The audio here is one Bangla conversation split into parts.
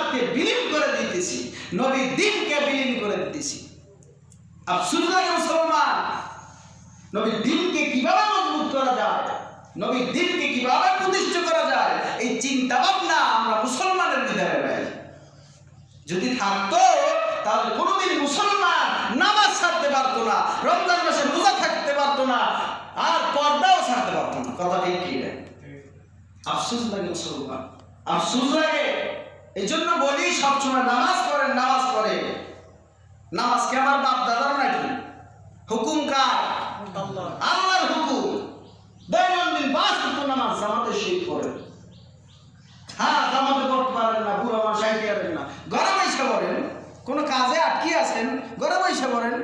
সুন্নাতকে বিলীন করে দিতেছি, নবীর দ্বীনকে বিলীন করে দিতেছি। আফসোস লাগে মুসলমান, নবীর দ্বীনকে কিভাবে মজবুত করা যায়, নবীর দ্বীনকে কিভাবে প্রতিষ্ঠা করা যায়, এই চিন্তা ভাবনা আমরা মুসলমানের ভিতরে নাই। যদি থাকতো তাহলে কোনোদিন মুসলমান নামাজ ছাড়তে পারতো না, রমজান মাসে রোজা থাকতে পারতো না, আর পর্দাও ছাড়তে পারতো না। কথা ঠিক কি? আফসোস লাগে মুসলমান, আফসোস লাগে। এই জন্য বলি সবসময় নামাজ পড়েন, নামাজ পড়েন। নামাজ কি আমার বাপ দাদার নাকি? হুকুম কার? আল্লাহর হুকুম। দৈনন্দিন 5 ওয়াক্ত নামাজ জামাতে শহীদ পড়েন। হ্যাঁ, জামাতে পড়তে পারেন না, বুড়ো মানুষ আইতে পারেন না, ঘরে বসে পড়েন। কোনো কাজে আটকে আছেন, ঘরে বসে পড়েন।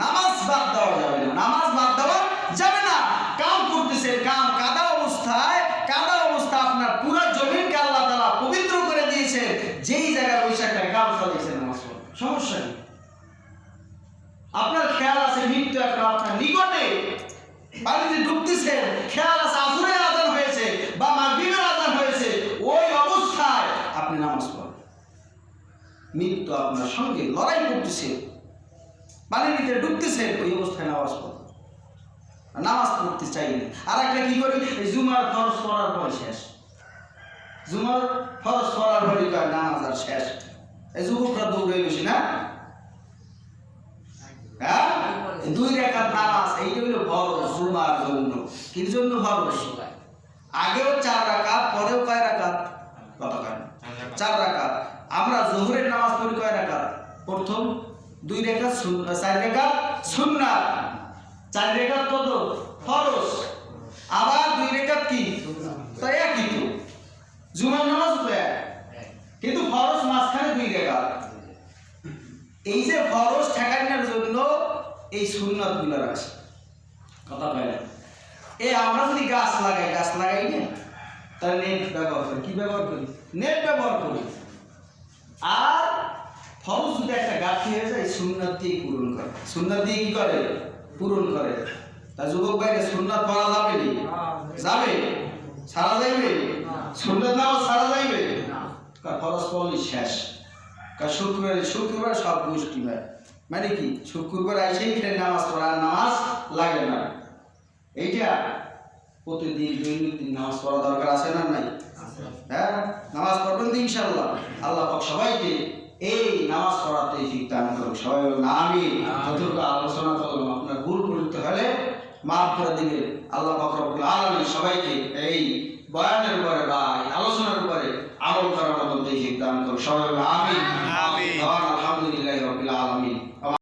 নামাজ বাদ দেওয়া যাবে না, নামাজ বাদ দেওয়া যাবে না। কাম করতেছেন, কাম কাদা অবস্থায়, কাদা অবস্থা আপনার পুরো জমিনকে আল্লাহ তাআলা পবিত্র করে দিয়েছে। যেই জায়গায় বৈশাখটা কাম চালিয়েছেন, নামাজ পড়েন, সমস্যা নেই। আপনার খেয়াল আছে মৃত্যু এখন আপনার নিকটে, পানিতে ডুবতেছেন, খেয়াল আছে আসরের আযান হয়েছে বা মাগরিবের আযান হয়েছে, ওই অবস্থায় আপনি নামাজ পড়েন। মৃত্যু আপনার সঙ্গে লড়াই করতেছে, পানির ভিতরে ডুবতেছেন, ওই অবস্থায় নামাজ পড়েন। নামাজ পড়তে চাইলে আর একটা কি করি, এই জুমার ফরজ পড়ার পর শেষ, জুমার ফরজ পড়ার পরই কয় নামাজ আর শেষ। এই যুবকরা দৌড়ে বেশি না, হ্যাঁ, 2 রাকাত নামাজ, এইটা হলো ফরজ জুমার জন্য। কি জন্য ফরজ? আগেও 4 রাকাত, পরেও কয় রাকাত? কত কয়? 4 রাকাত। আমরা যোহরের নামাজ পড়ি কয় রাকাত? প্রথম 2 রাকাত, 4 রাকাত সুন্নাত, 4 রাকাত কত? ফরজ। আবার 2 রাকাত কি? তো একই তো, জুমার নামাজ তো এক, কিন্তু ফরজ মাঝখানে 2 রাকাত। এই যে ফরজ ঠেকানোর জন্য এই সুন্নাত গুলো রাখছে। কথা বলে আমরা যদি গাছ লাগাই না, তাহলে নেট ব্যবহার করি। কি ব্যবহার করি? নেট ব্যবহার করি। আর ফরজ যদি একটা গাছটি হয়ে যায়, সুন্নাত দিয়ে পূরণ করে, সুন্নাত দিয়ে কি করে? পূরণ করে। তা যুবক ভাইকে সুন্নাত পড়া যাবে না? যাবে? ছাড়া যাইবে? সুন্নাত নামাজ ছাড়া যাইবে? ফরজ পড়লে শেষ। শুক্রবার সব গোষ্ঠী হয়, মানে কি শুক্রবার আইসেই নামাজ পড়া, নামাজ লাগে না। এইটা প্রতিদিন দৈনন্দিন নামাজ পড়া দরকার আছে না নাই? হ্যাঁ, নামাজ পড়বেন তো ইনশাআল্লাহ। আল্লাহ পাক সবাইকে এই নামাজ পড়ার তৌফিক দান করুন। সবাই বলুন আমিন। যতটুকু আলোচনা করলাম আপনার ভুল করতে হলে মাফ করে দিবেন। আল্লাহ পাক রব্বুল আলামিন সবাইকে এই বয়ানের উপরে বা আলোচনার উপরে আমল করার মতো তৌফিক দান করুন। সবাই বলুন আমিন। আলহামদুলিল্লাহি রাব্বিল আলামিন।